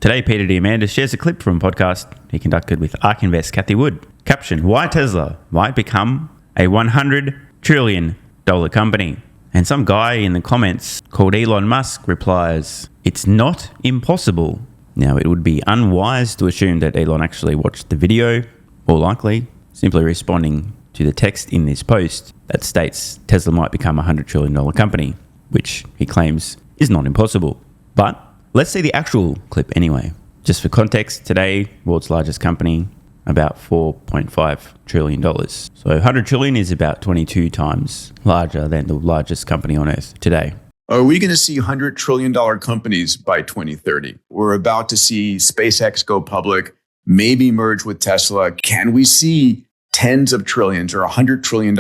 Today, Peter Diamandis shares a clip from a podcast he conducted with ARK Invest Cathie Wood. Caption, why Tesla might become a $100 trillion company. And some guy in the comments called Elon Musk replies, it's not impossible. Now, it would be unwise to assume that Elon actually watched the video, more likely simply responding to the text in this post that states Tesla might become a $100 trillion company, which he claims is not impossible. But let's see the actual clip anyway. Just for context, today, world's largest company, about $4.5 trillion. So 100 trillion is about 22 times larger than the largest company on earth today. Are we going to see $100 trillion companies by 2030? We're about to see SpaceX go public, maybe merge with Tesla. Can we see tens of trillions or $100 trillion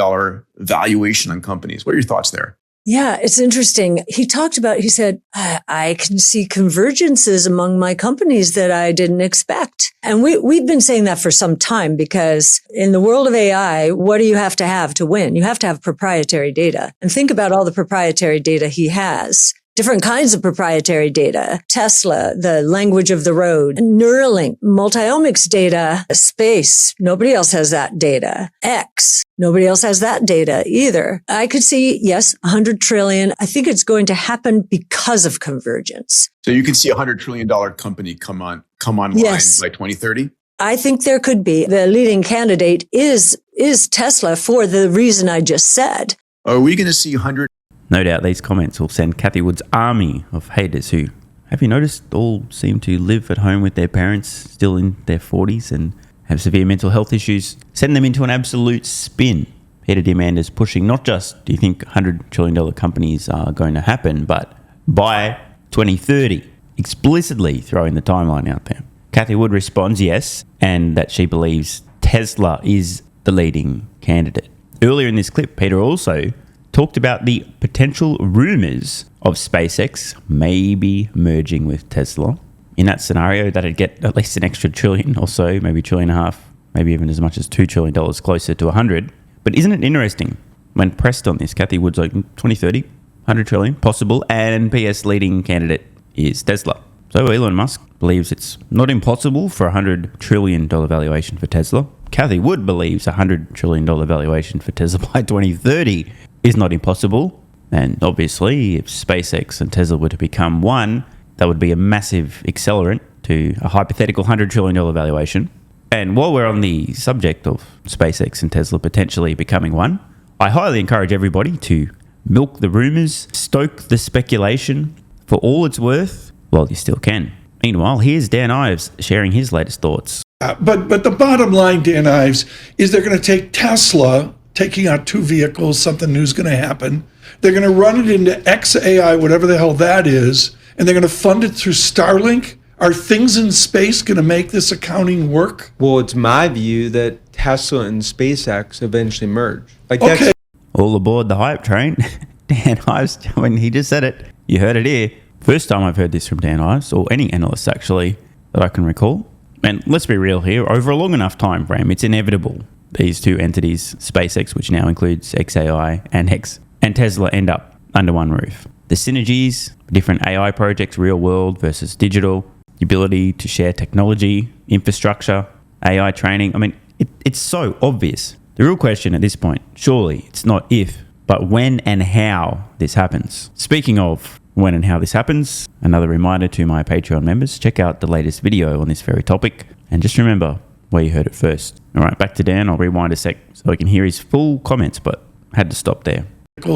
valuation on companies? What are your thoughts there? Yeah, it's interesting. He said, I can see convergences among my companies that I didn't expect. And we've been saying that for some time because in the world of AI, what do you have to win? You have to have proprietary data. And think about all the proprietary data he has. Different kinds of proprietary data. Tesla, the language of the road. Neuralink, multiomics data. Space, nobody else has that data. X, nobody else has that data either. I could see, yes, 100 trillion. I think it's going to happen because of convergence. So you can see a $100 trillion company come online yes. by 2030? I think there could be. The leading candidate is Tesla for the reason I just said. Are we going to see 100? No doubt these comments will send Cathie Wood's army of haters who, have you noticed, all seem to live at home with their parents still in their 40s and have severe mental health issues, send them into an absolute spin. Peter Diamandis pushing not just, do you think $100 trillion companies are going to happen, but by 2030, explicitly throwing the timeline out there. Cathie Wood responds yes, and that she believes Tesla is the leading candidate. Earlier in this clip, Peter also talked about the potential rumors of SpaceX maybe merging with Tesla. In that scenario, that'd get at least an extra trillion or so, maybe $1.5 trillion, maybe even as much as $2 trillion, closer to 100. But isn't it interesting? When pressed on this, Cathie Wood's like 2030, 100 trillion, possible, and PS leading candidate is Tesla. So Elon Musk believes it's not impossible for a $100 trillion valuation for Tesla. Cathie Wood believes a $100 trillion valuation for Tesla by 2030 is not impossible. And obviously, if SpaceX and Tesla were to become one, that would be a massive accelerant to a hypothetical $100 trillion valuation. And while we're on the subject of SpaceX and Tesla potentially becoming one, I highly encourage everybody to milk the rumors, stoke the speculation for all it's worth while you still can. Meanwhile, here's Dan Ives sharing his latest thoughts. But the bottom line, Dan Ives, is they're going to take Tesla, taking out two vehicles, something new is going to happen. They're going to run it into XAI, whatever the hell that is, and they're going to fund it through Starlink. Are things in space going to make this accounting work? Well, it's my view that Tesla and SpaceX eventually merge. Okay. All aboard the hype train. Dan Ives, when he just said it, you heard it here. First time I've heard this from Dan Ives, or any analyst actually, that I can recall. And let's be real here, over a long enough time frame, it's inevitable these two entities, SpaceX, which now includes XAI and X, and Tesla end up under one roof. The synergies, different AI projects, real world versus digital, the ability to share technology, infrastructure, AI training. I mean, it's so obvious. The real question at this point, surely it's not if, but when and how this happens. Speaking of when and how this happens, another reminder to my Patreon members, check out the latest video on this very topic. And just remember where you heard it first. All right, back to Dan. I'll rewind a sec so I can hear his full comments, but had to stop there.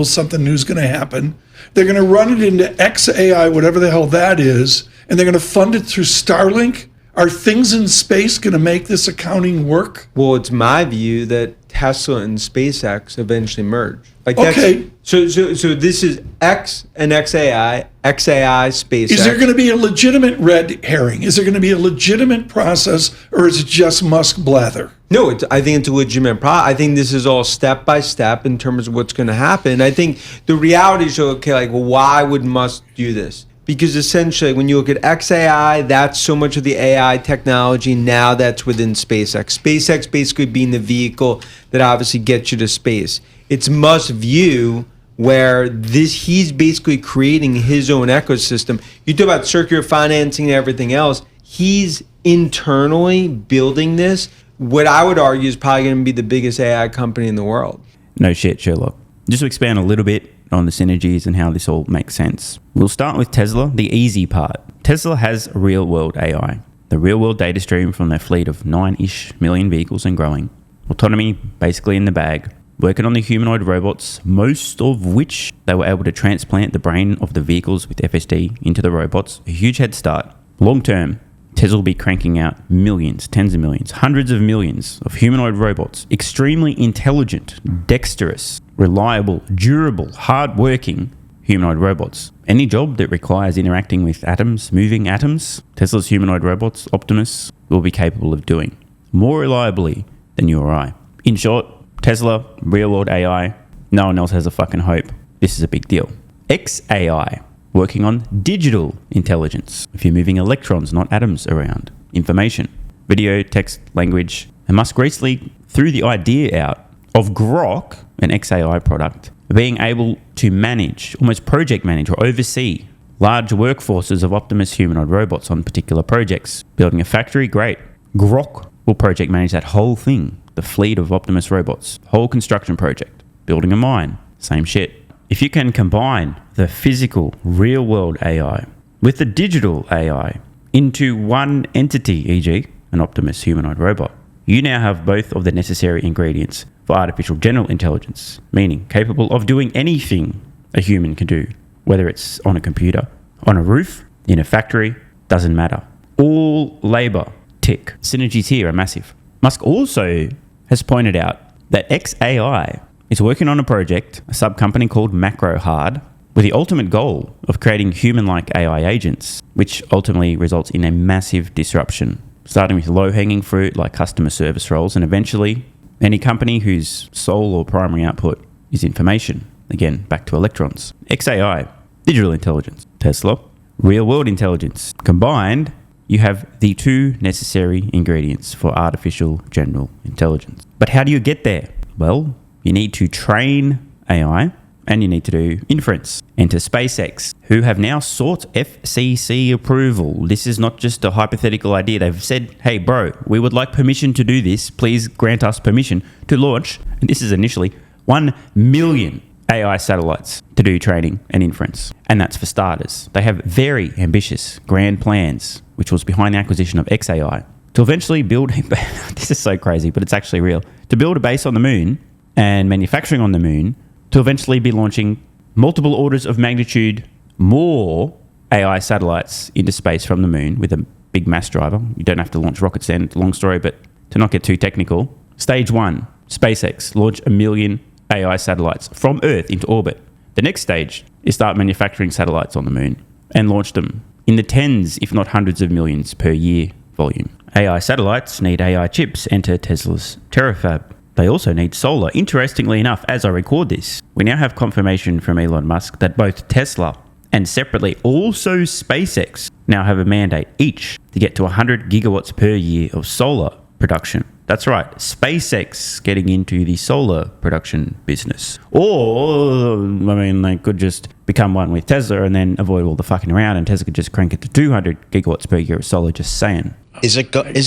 Something new is going to happen. They're going to run it into XAI, whatever the hell that is, and they're going to fund it through Starlink. Are things in space going to make this accounting work? Well, it's my view that Tesla and SpaceX eventually merge. Okay. So this is X and XAI, SpaceX. Is there going to be a legitimate red herring? Is there going to be a legitimate process, or is it just Musk blather? No, I think it's a legitimate process. I think this is all step by step in terms of what's going to happen. I think the reality is, okay, well, why would Musk do this? Because essentially, when you look at XAI, that's so much of the AI technology now that's within SpaceX. SpaceX basically being the vehicle that obviously gets you to space. It's Musk's view where he's basically creating his own ecosystem. You talk about circular financing and everything else. he's internally building this, what I would argue is probably going to be the biggest AI company in the world. No shit, Sherlock. Just to expand a little bit on the synergies and how this all makes sense. We'll start with Tesla, the easy part. Tesla has real-world AI, the real-world data stream from their fleet of 9-ish million vehicles and growing. Autonomy basically in the bag. Working on the humanoid robots, most of which they were able to transplant the brain of the vehicles with FSD into the robots. A huge head start. Long term, Tesla will be cranking out millions, tens of millions, hundreds of millions of humanoid robots. Extremely intelligent, dexterous, reliable, durable, hard-working humanoid robots. Any job that requires interacting with atoms, moving atoms, Tesla's humanoid robots, Optimus, will be capable of doing more reliably than you or I. In short, Tesla, real-world AI, no one else has a fucking hope. This is a big deal. XAI, working on digital intelligence. If you're moving electrons, not atoms around. Information, video, text, language. And Musk recently threw the idea out of Grok, an XAI product, being able to manage, almost project manage or oversee large workforces of Optimus humanoid robots on particular projects. Building a factory, great. Grok will project manage that whole thing. The fleet of Optimus robots, whole construction project, building a mine, same shit. If you can combine the physical, real-world AI with the digital AI into one entity, e.g. an Optimus humanoid robot, you now have both of the necessary ingredients for artificial general intelligence, meaning capable of doing anything a human can do, whether it's on a computer, on a roof, in a factory, doesn't matter. All labor, tick. Synergies here are massive. Musk also has pointed out that XAI is working on a project, a sub-company called MacroHard, with the ultimate goal of creating human-like AI agents, which ultimately results in a massive disruption, starting with low-hanging fruit like customer service roles, and eventually any company whose sole or primary output is information. Again, back to electrons. XAI, digital intelligence. Tesla, real-world intelligence. Combined, you have the two necessary ingredients for artificial general intelligence. But how do you get there? Well, you need to train AI and you need to do inference. Enter SpaceX, who have now sought FCC approval. This is not just a hypothetical idea. They've said, hey bro, we would like permission to do this. Please grant us permission to launch, and this is initially 1 million AI satellites to do training and inference. And that's for starters. They have very ambitious grand plans, which was behind the acquisition of XAI, to eventually build, this is so crazy, but it's actually real, to build a base on the moon and manufacturing on the moon, to eventually be launching multiple orders of magnitude more AI satellites into space from the moon with a big mass driver. You don't have to launch rockets then, it's a long story, but to not get too technical. Stage 1, SpaceX, launch 1 million AI satellites from Earth into orbit. The next stage is start manufacturing satellites on the moon and launch them in the tens, if not hundreds of millions per year volume. AI satellites need AI chips. Enter Tesla's Terafab. They also need solar. Interestingly enough, as I record this, we now have confirmation from Elon Musk that both Tesla and separately also SpaceX now have a mandate each to get to 100 gigawatts per year of solar production. That's right, SpaceX getting into the solar production business. Or, I mean, they could just become one with Tesla and then avoid all the fucking around, and Tesla could just crank it to 200 gigawatts per year of solar, just saying. Is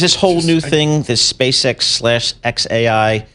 this whole new thing, this SpaceX/XAI,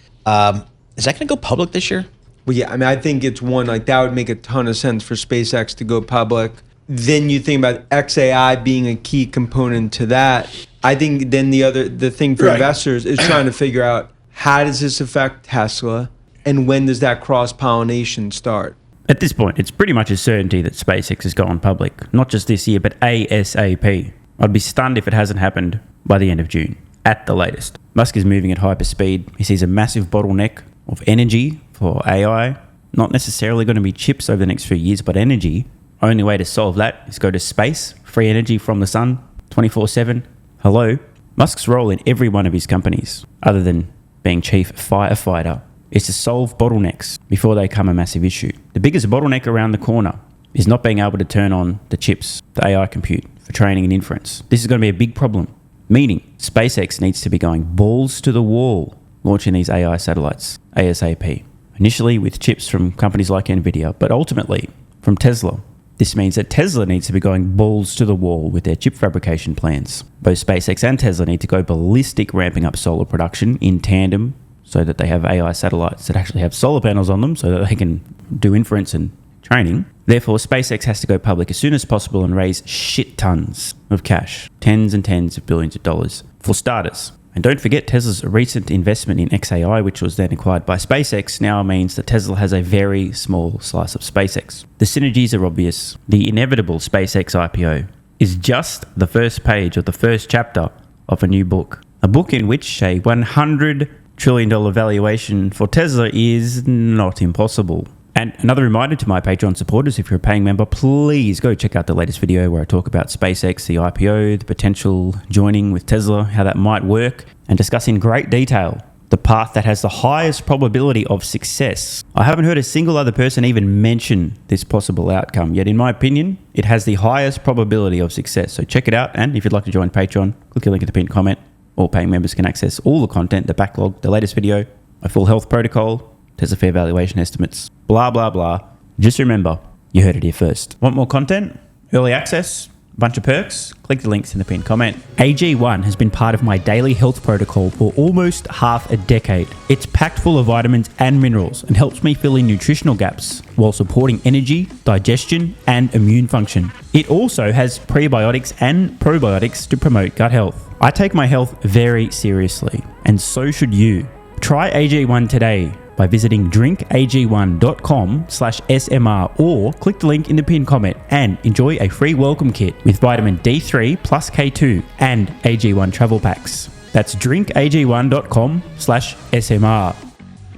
is that going to go public this year? Well, yeah, I mean, I think it's one, like, that would make a ton of sense for SpaceX to go public. Then you think about XAI being a key component to that. I think then the thing for investors is trying to figure out, how does this affect Tesla and when does that cross-pollination start? At this point, it's pretty much a certainty that SpaceX has gone public, not just this year, but ASAP. I'd be stunned if it hasn't happened by the end of June, at the latest. Musk is moving at hyper speed. He sees a massive bottleneck of energy for AI. Not necessarily going to be chips over the next few years, but energy. Only way to solve that is go to space, free energy from the sun, 24/7. Hello? Musk's role in every one of his companies, other than being chief firefighter, is to solve bottlenecks before they become a massive issue. The biggest bottleneck around the corner is not being able to turn on the chips, the AI compute, for training and inference. This is going to be a big problem, meaning SpaceX needs to be going balls to the wall, launching these AI satellites ASAP. Initially with chips from companies like NVIDIA, but ultimately from Tesla This means that Tesla needs to be going balls to the wall with their chip fabrication plans. Both SpaceX and Tesla need to go ballistic ramping up solar production in tandem so that they have AI satellites that actually have solar panels on them so that they can do inference and training. Therefore, SpaceX has to go public as soon as possible and raise shit tons of cash, tens and tens of billions of dollars, for starters. And don't forget Tesla's recent investment in XAI, which was then acquired by SpaceX, now means that Tesla has a very small slice of SpaceX. The synergies are obvious. The inevitable SpaceX IPO is just the first page of the first chapter of a new book. A book in which a $100 trillion valuation for Tesla is not impossible. And another reminder to my Patreon supporters, if you're a paying member, please go check out the latest video where I talk about SpaceX, the IPO, the potential joining with Tesla, how that might work, and discuss in great detail the path that has the highest probability of success. I haven't heard a single other person even mention this possible outcome, yet in my opinion, it has the highest probability of success. So check it out, and if you'd like to join Patreon, click the link in the pinned comment. All paying members can access all the content, the backlog, the latest video, my full health protocol, Tesla fair valuation estimates, blah, blah, blah. Just remember, you heard it here first. Want more content? Early access? A bunch of perks? Click the links in the pinned comment. AG1 has been part of my daily health protocol for almost half a decade. It's packed full of vitamins and minerals and helps me fill in nutritional gaps while supporting energy, digestion, and immune function. It also has prebiotics and probiotics to promote gut health. I take my health very seriously, and so should you. Try AG1 today by visiting drinkag1.com/SMR or click the link in the pinned comment and enjoy a free welcome kit with vitamin D3 plus K2 and AG1 travel packs. That's drinkag1.com/SMR.